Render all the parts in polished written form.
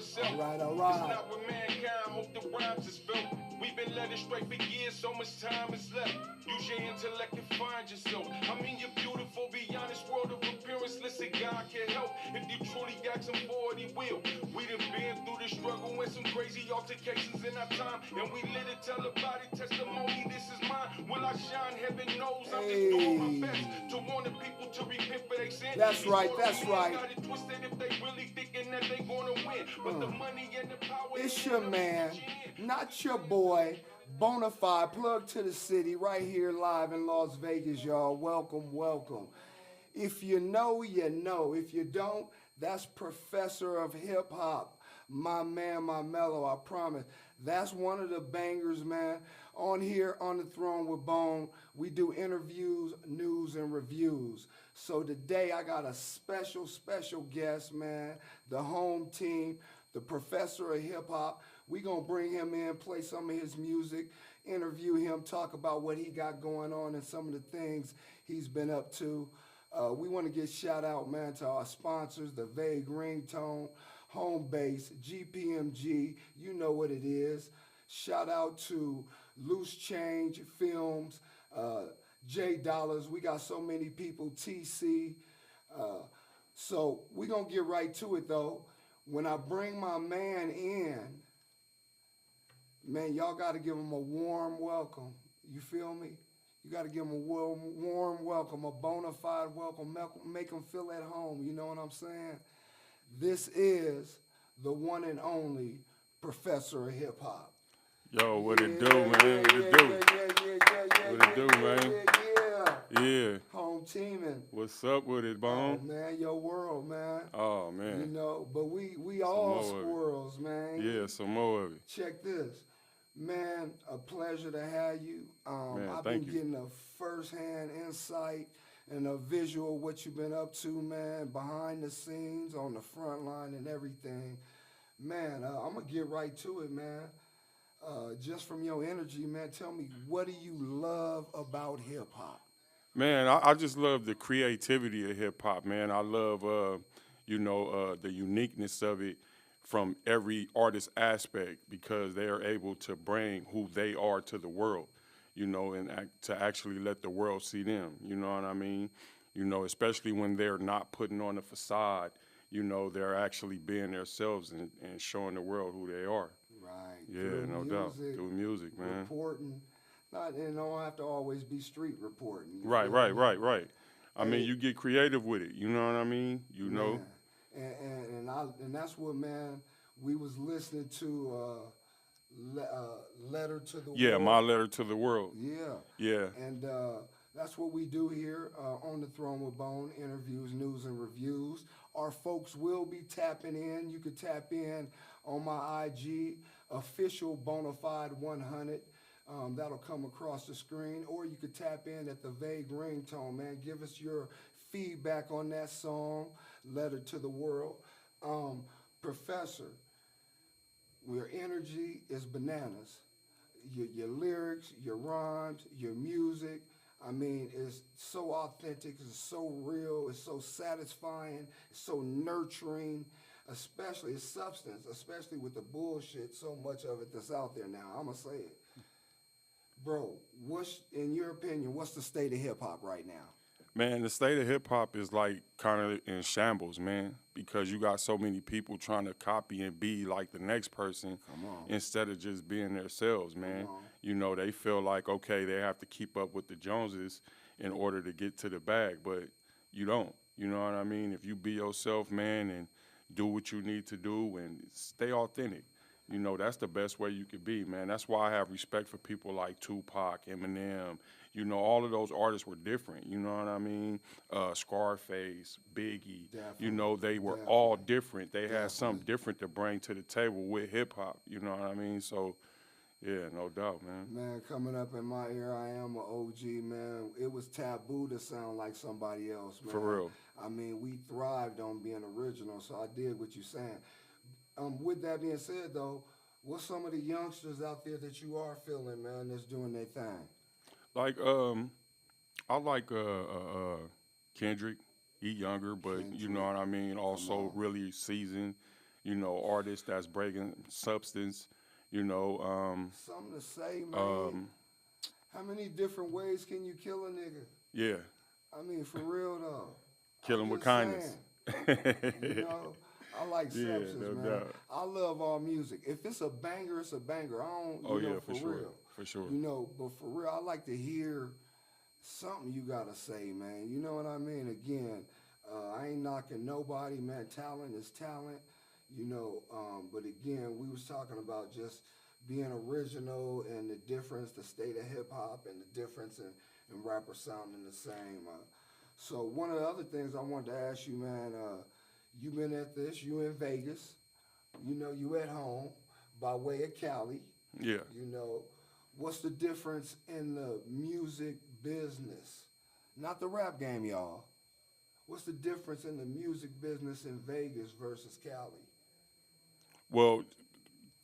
yourself. All It's right. not with mankind, hope the rhymes is felt. We've been led astray for years, so much time is left. Use your intellect and find yourself. I mean, you're beautiful beyond this world of appearance. Listen, God can help. If you truly ask him for it, he will. We done been through the struggle and some crazy altercations in our time, and we live to tell about it. Testimony, this is mine. Will I shine? Heaven knows I'm just doing my best to warn the people to repent for their sin. That's right, that's right. Got it twisted if they really thinking that they gonna win. But the money and the power. It's your man, not your boy, Bonafide, plug to the city, right here live in Las Vegas, y'all. Welcome, welcome. If you know, you know. If you don't, that's Professor of Hip Hop. My man, my mellow, I promise. That's one of the bangers, man. On here, on the throne with Bone, we do interviews, news, and reviews. So today I got a special, special guest, man. The home team, the Professor of Hip Hop. We gonna bring him in, play some of his music, interview him, talk about what he got going on and some of the things he's been up to. We want to get shout out, man, to our sponsors, the Vague Ringtone, Home Base, GPMG, you know what it is. Shout out to Loose Change Films, J Dollars. We got so many people, TC. So we going to get right to it, though. When I bring my man in, man, y'all got to give him a warm welcome. You feel me? You got to give him a warm welcome, a bona fide welcome, make him feel at home, you know what I'm saying? This is the one and only Professor of Hip Hop. Yo, what it do, man? What it do? What it do, man? Yeah. Home teaming. What's up with it, Bone? Oh, man, your world, man. Oh, man. You know, but we all squirrels, man. Yeah, some more of it. Check this. Man, a pleasure to have you. Man, I've been getting a first-hand insight and a visual what you've been up to, man, behind the scenes, on the front line and everything. Man, I'm going to get right to it, man. Just from your energy, man, tell me, what do you love about hip-hop? Man, I just love the creativity of hip-hop, man. I love, the uniqueness of it from every artist aspect because they are able to bring who they are to the world, you know, and to actually let the world see them, you know what I mean? You know, especially when they're not putting on a facade, you know, they're actually being themselves and showing the world who they are. Right. Yeah, no doubt. Through music, man. Reporting. It don't have to always be street reporting. Right. I mean, you get creative with it, you know what I mean? You know? And that's what, man, we was listening to Letter to the World. Yeah, My Letter to the World. Yeah. And that's what we do here on the Throne with Bone, interviews, news, and reviews. Our folks will be tapping in. You could tap in on my IG, official Bonafide 100. That'll come across the screen. Or you could tap in at the Vague Ringtone, man. Give us your feedback on that song, Letter to the World. Professor, your energy is bananas. Your lyrics, your rhymes, your music, I mean, it's so authentic, it's so real, it's so satisfying, it's so nurturing, especially its substance, especially with the bullshit, so much of it that's out there now. I'm going to say it. Bro, in your opinion, what's the state of hip-hop right now? Man, the state of hip-hop is like kind of in shambles, man, because you got so many people trying to copy and be like the next person instead of just being themselves, man. You know, they feel like, okay, they have to keep up with the Joneses in order to get to the bag, but you don't. You know what I mean? If you be yourself, man, and do what you need to do and stay authentic, you know, that's the best way you could be, man. That's why I have respect for people like Tupac, Eminem. You know, all of those artists were different, you know what I mean? Scarface, Biggie, you know, they were all different. They had something different to bring to the table with hip-hop, you know what I mean? So, yeah, no doubt, man. Man, coming up in my era, I am an OG, man. It was taboo to sound like somebody else, man. For real. I mean, we thrived on being original, so I did what you're saying. With that being said, though, what's some of the youngsters out there that you are feeling, man, that's doing their thing? Like, I like Kendrick. He younger, but you know what I mean. Also, really seasoned you know, artists that's breaking substance, you know. Something to say, man. How many different ways can you kill a nigga? Yeah, I mean, for real though. kill I'm him with just kindness. saying, you know, I like Yeah, substance, no man. doubt. I love all music. If it's a banger, it's a banger. I don't, Oh you know, yeah, for for sure, real. for sure. You know, but for real, I like to hear something you gotta say, man. You know what I mean? Again, I ain't knocking nobody, man. Talent is talent, you know. But again, we was talking about just being original and the difference, the state of hip hop, and the difference in rappers sounding the same. So one of the other things I wanted to ask you, man, you been at this, you in Vegas, you know, you at home by way of Cali, Yeah. you know, what's the difference in the music business? Not the rap game, y'all. What's the difference in the music business in Vegas versus Cali? Well,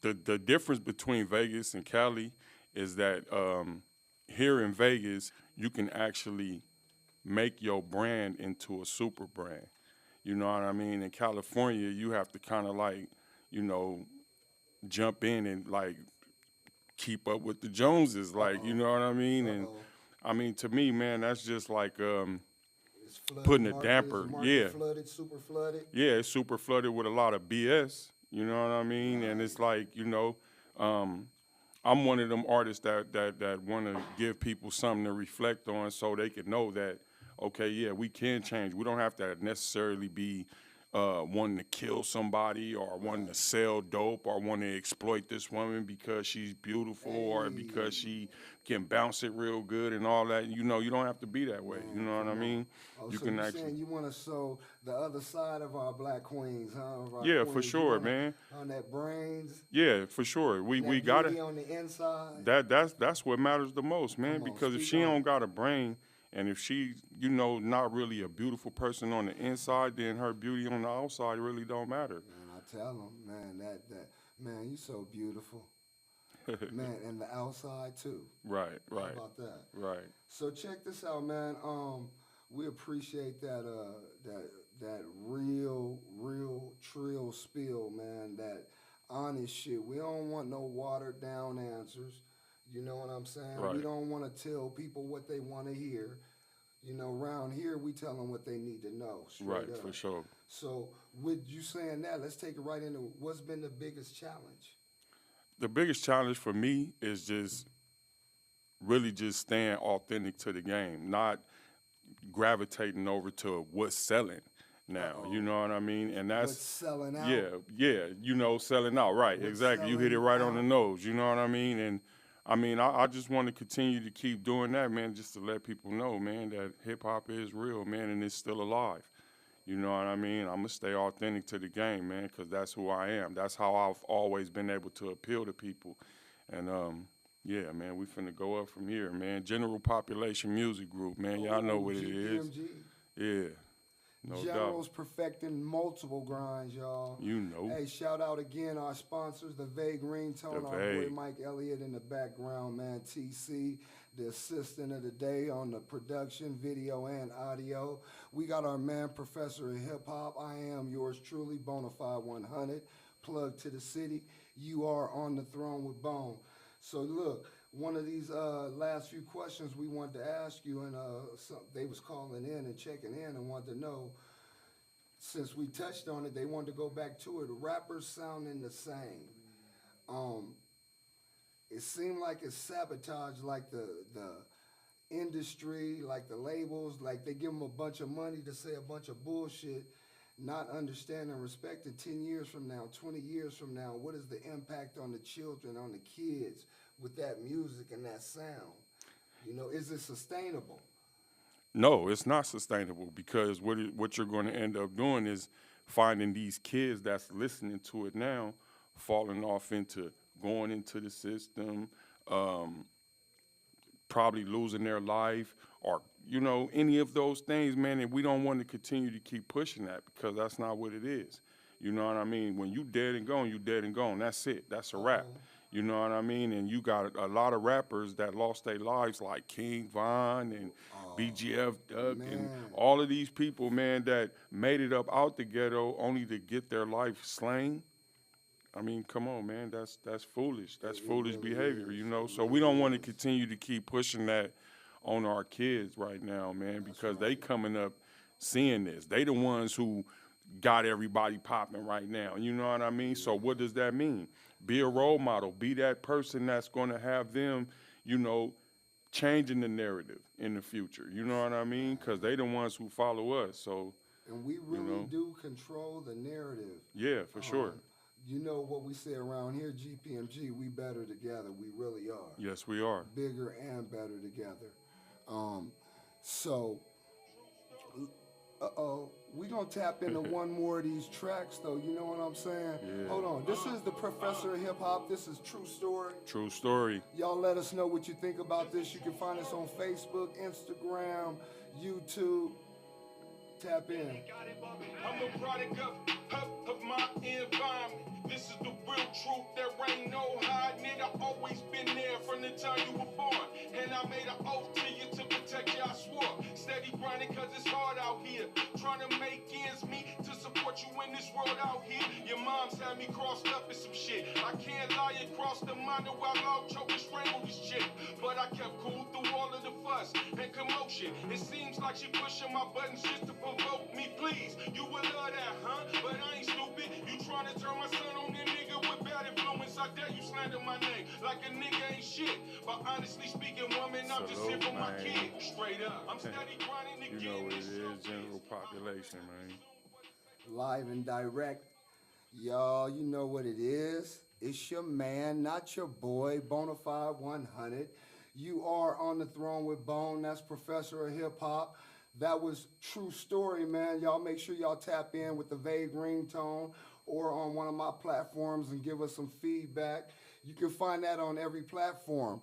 the difference between Vegas and Cali is that here in Vegas you can actually make your brand into a super brand. You know what I mean? In California, you have to kind of like, you know, jump in and like keep up with the Joneses, like, you know what I mean? And Uh-oh. I mean, to me, man, that's just like It's flooded, putting a market, damper. is market Yeah, flooded, super flooded. yeah, it's super flooded with a lot of BS. You know what I mean? And it's Right. like, you know, I'm one of them artists that want to give people something to reflect on, so they can know that, okay, yeah, we can change. We don't have to necessarily be wanting to kill somebody or wanting to sell dope or wanting to exploit this woman because she's beautiful or because Hey, she can bounce it real good and all that. You know, you don't have to be that way. You man, know what I come on. mean? Oh, You so can you actually, saying you want to show the other side of our black queens, huh? Of our yeah, for queens. You sure, want to, man. on that brains Yeah, for sure. We and we that gotta. beauty on the inside. That's what matters the most, man. Come on, Because if speak she on don't it. got a brain, and if she, you know, not really a beautiful person on the inside, then her beauty on the outside really don't matter. Man, I tell them, man, man, you so beautiful. Man, and the outside too. Right, How right, about that? right. So check this out, man. We appreciate that real trill spill, man. That honest shit. We don't want no watered down answers. You know what I'm saying? We Right. don't want to tell people what they want to hear. You know, around here we tell them what they need to know, straight Right, up. for sure. So with you saying that, let's take it right into what's been the biggest challenge. The biggest challenge for me is just really just staying authentic to the game, not gravitating over to what's selling now. You know what I mean? And What's that's selling out? yeah, you know, selling out. Right, What's exactly. You hit it selling right on the out? nose. You know what I mean? And I mean, I just want to continue to keep doing that, man, just to let people know, man, that hip hop is real, man, and it's still alive. You know what I mean? I'm gonna stay authentic to the game, man, because that's who I am. That's how I've always been able to appeal to people. And yeah, man, we finna go up from here, man. General Population Music Group, man. Y'all know what it is. GPMG. Yeah, no doubt. Generals perfecting multiple grinds, y'all. You know. Hey, shout out again our sponsors, the Vague Ringtone, The our boy Vague. Mike Elliott in the background, man. TC, the assistant of the day on the production, video, and audio. We got our man, Professor of Hip Hop. I am yours truly, Bonafide 100. Plug to the city. You are on the throne with Bone. So look, one of these last few questions we wanted to ask you, and they was calling in and checking in and wanted to know, since we touched on it, they wanted to go back to it. Rappers sounding the same. It seemed like it's sabotage, like the industry, like the labels, like they give them a bunch of money to say a bunch of bullshit, not understanding and respecting 10 years from now, 20 years from now, what is the impact on the children, on the kids with that music and that sound? You know, is it sustainable? No, it's not sustainable because what you're going to end up doing is finding these kids that's listening to it now, falling off into going into the system, probably losing their life, or you know any of those things, man. And we don't want to continue to keep pushing that because that's not what it is. You know what I mean? When you dead and gone, you dead and gone. That's it. That's a wrap. You know what I mean? And you got a lot of rappers that lost their lives, like King Von and BGF Duck and man. all of these people, man, that made it up out the ghetto only to get their life slain. I mean, come on, man. That's foolish. That's foolish behavior, you know. So we don't want to continue to keep pushing that on our kids right now, man, because they coming up seeing this. They the ones who got everybody popping right now. You know what I mean? So what does that mean? Be a role model. Be that person that's going to have them, you know, changing the narrative in the future. You know what I mean? Because they the ones who follow us. So, And we really do control the narrative. yeah, for sure. You know what we say around here, GPMG, we better together. We really are. Yes, we are. Bigger and better together. So, we gonna tap into one more of these tracks, though. You know what I'm saying? Yeah. Hold on. This is the Professor of Hip Hop. This is True Story. True story. Y'all let us know what you think about this. You can find us on Facebook, Instagram, YouTube. Tap in. I'm a product of my environment. This is the real truth. There ain't no hiding it. I always been there from the time you were born. And I made an oath to you to protect you, I swore. Steady grinding cause it's hard out here. Trying to make ends meet to support you in this world out here. Your mom's had me crossed up in some shit. I can't lie across the minor while I'll choke and strangle this chick. But I kept cool through all of the fuss and commotion. It seems like she pushing my buttons just to provoke me, please. You would love that, huh? But I ain't stupid. You trying to turn my son on that nigga with bad influence. I dare you slander my name like a nigga ain't shit. But honestly speaking, woman, I'm just here for my kid. Straight up. I'm steady grinding to You know what it this is, general population, man. Live and direct. Y'all, you know what it is. It's your man, not your boy, Bonafide 100. You are on the throne with Bone. That's Professor of Hip Hop. That was True Story, man. Y'all make sure y'all tap in with the vague ringtone or on one of my platforms and give us some feedback. You can find that on every platform.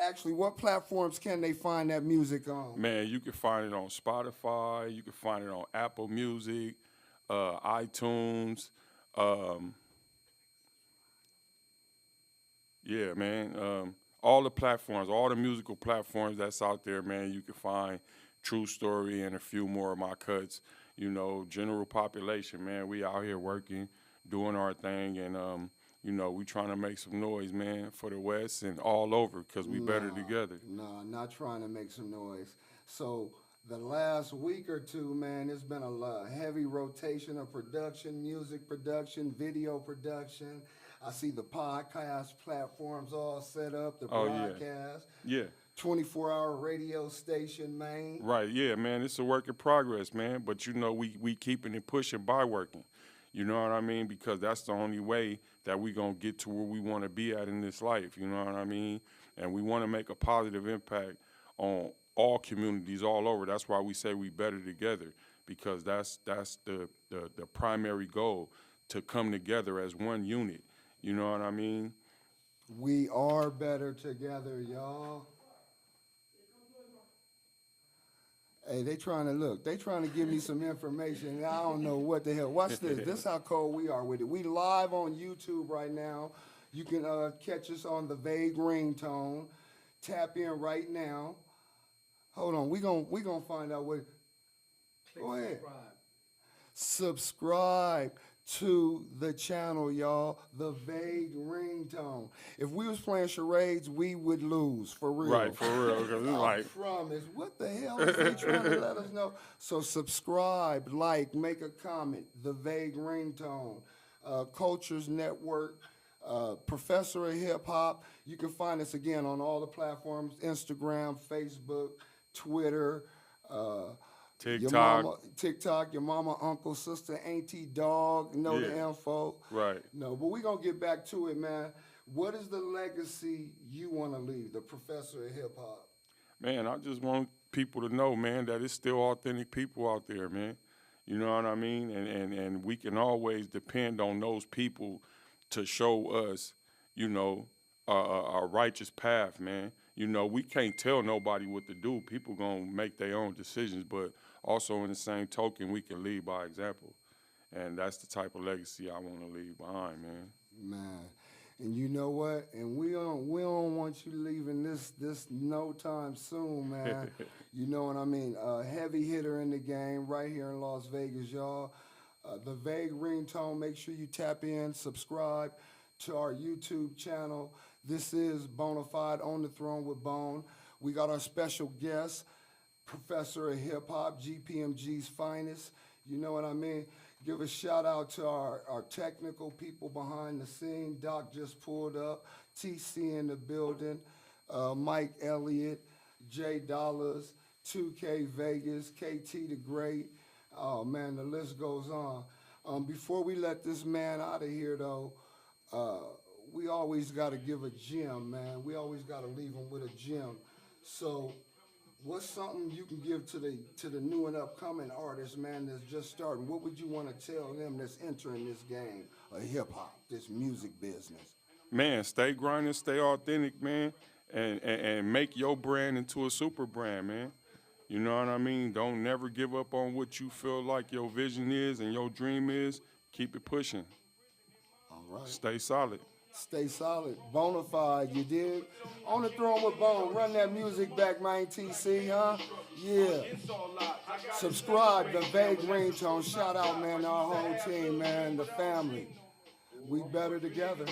Actually, what platforms can they find that music on? Man, you can find it on Spotify. You can find it on Apple Music, iTunes. Yeah, man. All the platforms, all the musical platforms that's out there, man, you can find True Story and a few more of my cuts. You know, general population, man. We out here working, doing our thing, and you know, we trying to make some noise, man, for the West and all over, because we better together. No, not trying to make some noise. So the last week or two, man, there's been a heavy rotation of production, music production, video production. I see the podcast platforms all set up, the broadcast. Yeah. 24-hour radio station, man. Right, yeah, man. It's a work in progress, man. But, you know, we keeping it pushing by working. You know what I mean? Because that's the only way that we going to get to where we want to be at in this life. You know what I mean? And we want to make a positive impact on all communities all over. That's why we say we better together, because that's the primary goal, to come together as one unit. You know what I mean? We are better together, y'all. Hey, they trying to give me some information, and I don't know what the hell. Watch this. This is how cold we are with it. We live on YouTube right now. You can catch us on the vague ringtone. Tap in right now. Hold on. We gonna find out what. Go ahead. Subscribe to the channel, y'all. The vague ringtone. If we was playing charades, we would lose, for real. Right, for real. Cause it's I promise. What the hell is they trying to let us know? So subscribe, like, make a comment. The vague ringtone. Cultures Network. Professor of Hip Hop. You can find us again on all the platforms: Instagram, Facebook, Twitter, TikTok. Your mama, uncle, sister, auntie, dog, know the info. Right. No, but we're going to get back to it, man. What is the legacy you want to leave, the Professor of Hip Hop? Man, I just want people to know, man, that it's still authentic people out there, man. You know what I mean? And we can always depend on those people to show us, you know, a righteous path, man. You know, we can't tell nobody what to do. People gonna make their own decisions, but also in the same token, we can lead by example. And that's the type of legacy I want to leave behind, man. Man, and you know what? And we don't want you leaving this no time soon, man. You know what I mean? A heavy hitter in the game right here in Las Vegas, y'all. The Vague Ringtone. Make sure you tap in, subscribe to our YouTube channel. This is Bonafide on the Throne with Bone. We got our special guest, Professor of Hip Hop, GPMG's finest. You know what I mean? Give a shout out to our technical people behind the scene. Doc just pulled up. TC in the building. Mike Elliott, J Dollars, 2K Vegas, KT the Great. Oh man, the list goes on. Before we let this man out of here though, we always got to give a gem, man. We always got to leave him with a gem. So what's something you can give to the new and upcoming artists, man, that's just starting? What would you want to tell them that's entering this game of hip hop, this music business? Man, stay grinding, stay authentic, man, and make your brand into a super brand, man. You know what I mean? Don't never give up on what you feel like your vision is and your dream is. Keep it pushing. All right. Stay solid. Stay solid. Bonafide, you dig? On the Throne with Bone. Run that music back, man, TC, huh? Yeah. Subscribe to Vague Ringtone. Shout out, man, our whole team, man, the family. We better together.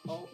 Oh.